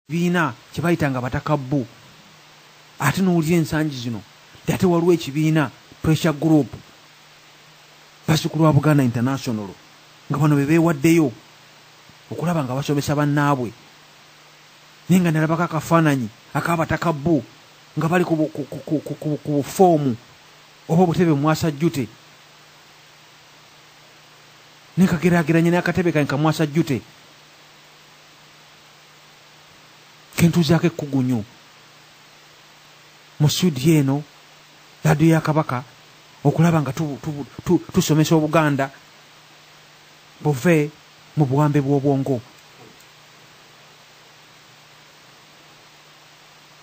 ekibiina kye bayitanga batakabbu. Ate n'owulira ensangi zino ate waliwo ekibiina pressure group bazzukulu ba Buganda International nga bano be beewaddeyo okulaba nga basomesa bannaabwe naye nga nalabako akafaananyi ak'abatakabbu nga bali ku foomu oba obutebe mwasajjute nekageraageranye n'akatebe kange kamwasajjute kentuuzaako ekkugunyu mu studio eno laadiyo ya Kabaka okulaba nga tusomesa Obuganda buve mu buwambe bw'obwongo.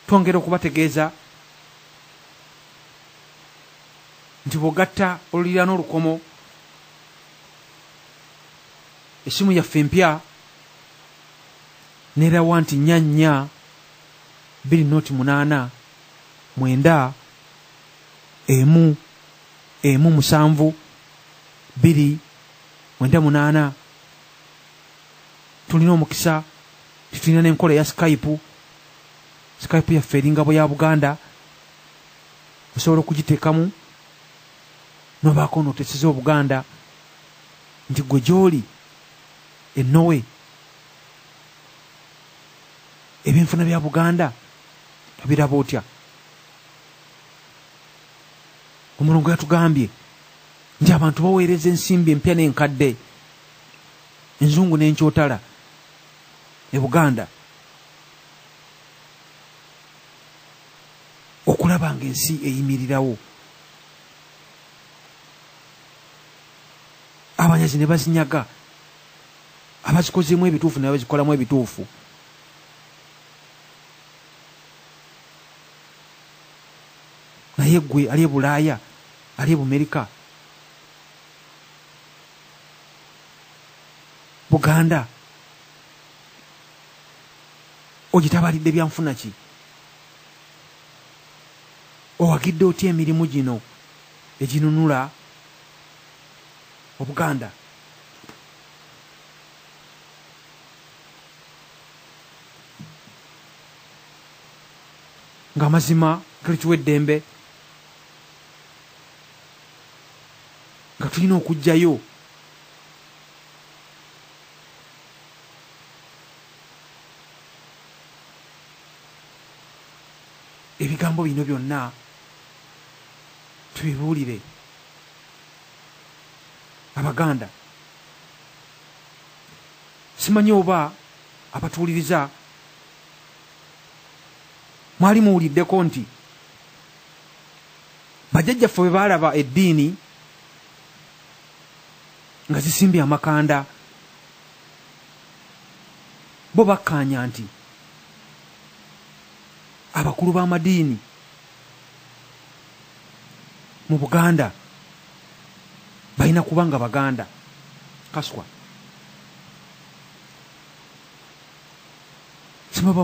Twongera okubategeeza nti bw'ogatta oluliraana olukomo essimu yaffe empya neerawa nti 44 208 9 1 7 2 9 tulina omukisa tulina n'enkola ya Skype yaffe eringabo ya Buganda osobola okugiteekamu nobaako nooteseza Obuganda nti gwe gy'oli ennowe ebyenfuna bya Buganda obiraba otya. Omulongo yatugambye nti abantu baweereza ensimbi empya n'enkadde enzungu n'enkyotala e Buganda okulaba nga ensi eyimirirawo. Abanyazi ne bazinyaga abazikozeemu ebituufu ne bazikolamu ebituufu. Naye gwe ali e Bulaaya ali e Bumerika Buganda ogitabalidde byanfuna ki? Owagidde otya emirimu gino eginunula Obuganda? Ng'amazima galituwa eddembe nga tulina okujjayo ebigambo bino byonna tubibuulire Abaganda. Simanyi oba abatuuliriza mwali muwuliddeko nti bajjajjaffe bwe baalaba eddiini nga zisimbye amakanda bo bakkaanya nti abakulu b'amadiini mu Buganda balina kuba nga Baganda. Kaswa simaba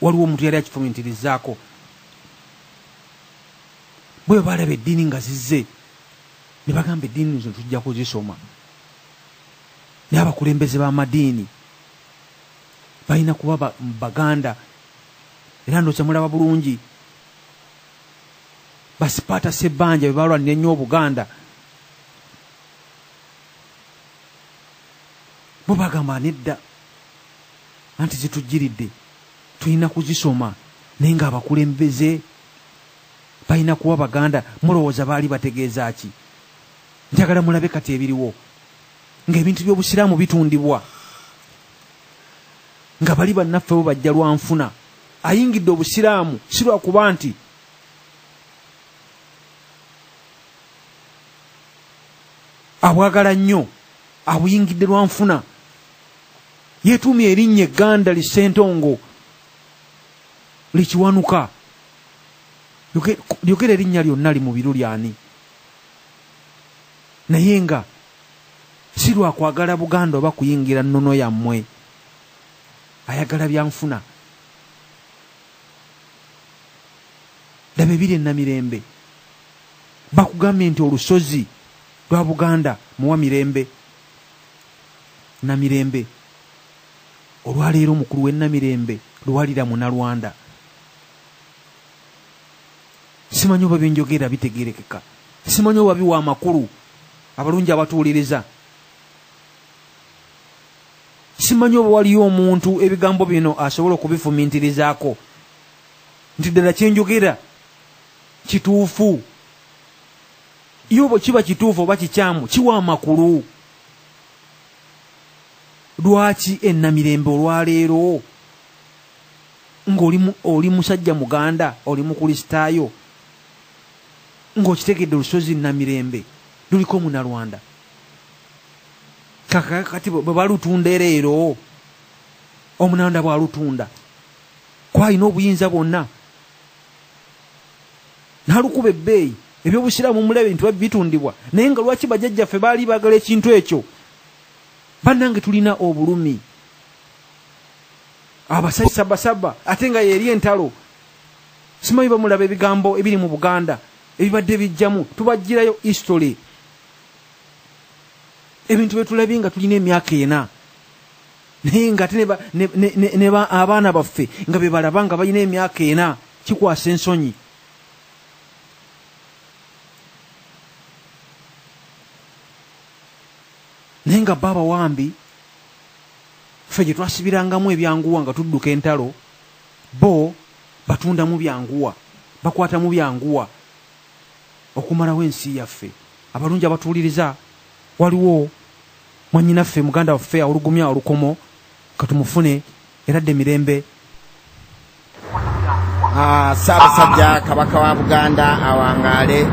waliwo omuntu yali akifumitirizaako bwe balaba eddiini nga zizze ne bagamba eddiini zo tujja kuzisoma naye abakulembeze b'amadiini balina kuba Baganda. Era ndooza mulaba bulungi Basipaata Ssebbanja be balwanira ennyo Obuganda bo bagamba nedda anti zitujjiridde tulina kuzisoma naye nga abakulembeze balina kuba Baganda. Mulowooza baali bategeeza ki? Njagala mulabe kati ebiriwo ng'ebintu by'obusiraamu bitundibwa nga bali bannaffe bo bajja lwanfuna ayingidde obusiraamu si lwakuba nti abwagala nnyo, abuyingidde lwanfuna. Yeetuumye erinnya Egganda Lisentongo likiwanuka. Lyogera erinnya lyonna li mu biru lyani. Naye nga si lwakwagala Buganda oba kuyingira nnono yammwe, ayagala byanfuna. Laba ebiri e Namirembe bakugambye nti olusozi lwa Buganda muwa mirembe. Namirembe olwaleero omukulu w'ennamirembe Luwalira Munnalwanda. Simanyi oba byenjogera bitegeerekeka, simanyi oba biwa amakulu abalungi abatuuliriza, simanyi oba waliyo omuntu ebigambo bino asobola okubifumintirizaako nti ddala kyenjogera kituufu. Iyo bwe kiba kituufu oba kikyamu kiwa amakulu. Lwaki ennamirembe olwaleero ng'oli musajja Muganda, oli mukristaayo, ng'okitegedde olusozi Namirembe luliko Munnalwanda, kati bwe balutunda ereero Omunnalwanda bw'alutunda kwalina obuyinza bwonna n'alukuba ebbeeyi, ebyobusiraamu mulebe nti bitundibwa, naye nga lwaki bajjajjaffe baali baagala ekintu ekyo? Bannange tulina obulumi, abasajja sabasaba ate nga yeri entalo. Simanyi bamulaba ebigambo ebiri mu Buganda ebibadde bijjamu, tubajjirayo history, ebintu byetulabye nga tulina emyaka 4 naye nga ate abaana baffe nga be balaba nga balina emyaka 4, kikwasa ensonyi. Naye nga baba wambi ffe gye twasibirangamu ebyanguwa nga tudduka entalo, bo batundamu byanguwa, bakwatamu byanguwa okumalawo ensi yaffe. Abalungi abatuuliriza, waliwo mwannyinaffe muganda waffe awulugumya olukomo, katumufune era dde mirembe. Ssaabasajja Kabaka wa Buganda awangaale,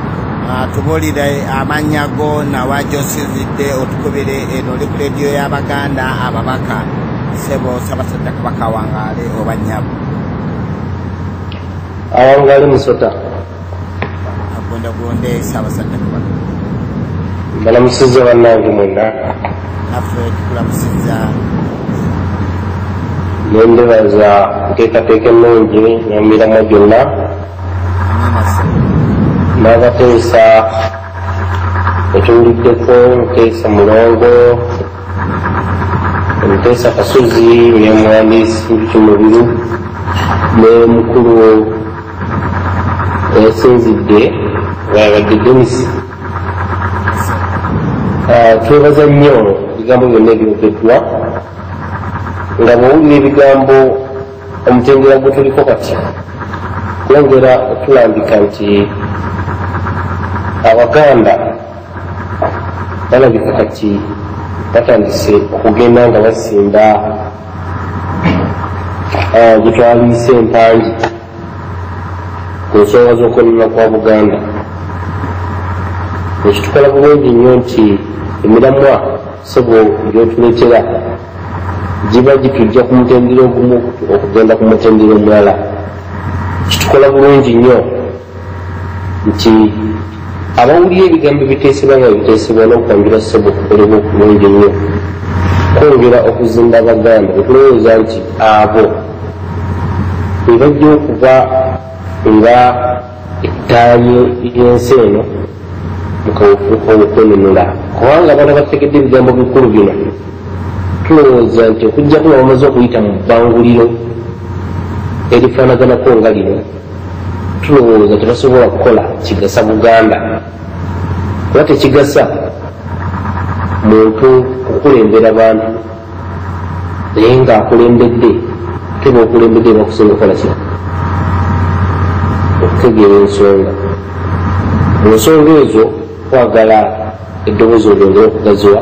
tubuulire amannya go nawajja osizidde otukubire eno oli ku leediyo y'Abaganda ababaka. Sebo Ssaabasajja Kabaka awangaale oba nnyabo? Awangaale Musota. Agondagonde Ssaabasajja Kabaka. Balamusizza bannange mwenna. Naffe tukulamusizza. Nendebaza nteekateeka ennungi n'emiramwa gyonna. N'abateesa etuwuliddeko Muteesa Mulongo, Muteesa Kasozi, n'omuwandiisi Kimubiru, ne mukulu eyasinzidde bw'abadde Dennis. Twebaza nnyo ebigambo byonna ebyogeddwa, nga bw'owulira ebigambo omutendera gwe tuliko kati kwongera otulambika nti Abaganda balabika kati batandise okugenda nga basimba gye twaliise empangi ku nsonga z'okwenona kwa Buganda. Ekitukola bulungi nnyo nti emiramwa sebo gy'otuleetera giba gitujja ku mutendera ogumu okugenda ku mutendera omulala. Kitukola bulungi nnyo nti abawulira ebigambo biteesebwa nga biteesebwa n'okwanjula sebo okukolebwa okulungi nnyo, kwongera okuzimba Abaganda. Okulowooza nti abo bwe bajja okuba nga ettaanyi y'ensi eno mu kawufu okwenunula, kubanga abaana bategedde ebigambo bikulu bino, tulowooza nti okujja kuba bamaze okuyita mu bbanguliro erifaanaganako nga lino, tulowooza tebasobola kukola kigasa Buganda. Kuba tekigasa muntu okukulembera bantu naye ng'akulembedde teba okulembedde bakusinga okukola kino okutegeera ensonga. Mu nsonga ezo twagala eddoboozi olyongere okugaziwa,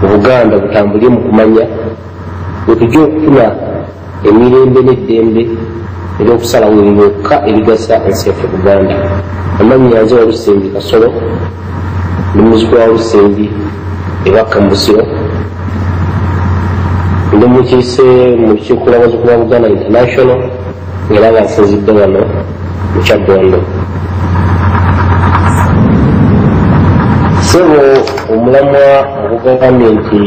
Obuganda butambulire mu kumanya bwe tujja okufuna emirembe n'eddembe ery'okusalawo ebyokka ebigasa ensi yaffe Buganda. Amannya nze Walusimbi Kasolo, ndi muzzukulu wa Walusimbi ebakka mu Busiro, ndi mukiise mu lukiiko lw'abazzukulu ba Buganda International, ng'era nga nsinzidde wano mu Kyaddondo. Sebo omulamwa ogugambye nti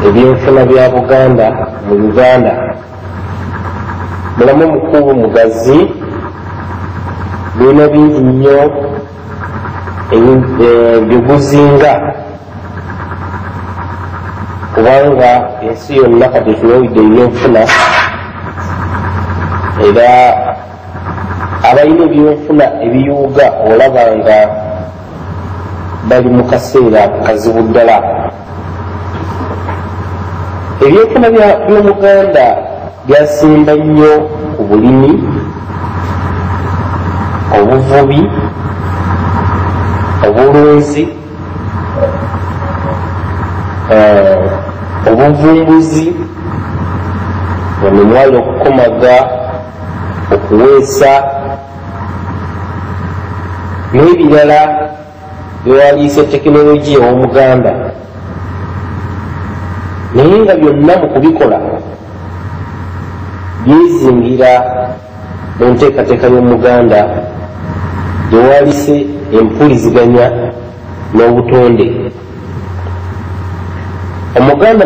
ebyenfuna bya Buganda mu Uganda mulamwa mukulu mugazi, birina bingi nnyo bye guzinga kubanga ensi yonna kati tunuulidde ebyenfuna era abalina ebyenfuna ebiyuuga olaba nga bali mu kaseera kazibu ddala. Ebyenfuna by'omuganda byasimba nnyo ku bulimi, obuvubi, obulunzi, obuvumbuzi, emimwalo okukomaga, okuweesa n'ebirala byewaliisa tekinologiya ow'omuganda. Naye nga byonna mu kubikola byezingira mu nteekateeka y'omuganda gyewalise empuliziganya n'obutonde. Omuganda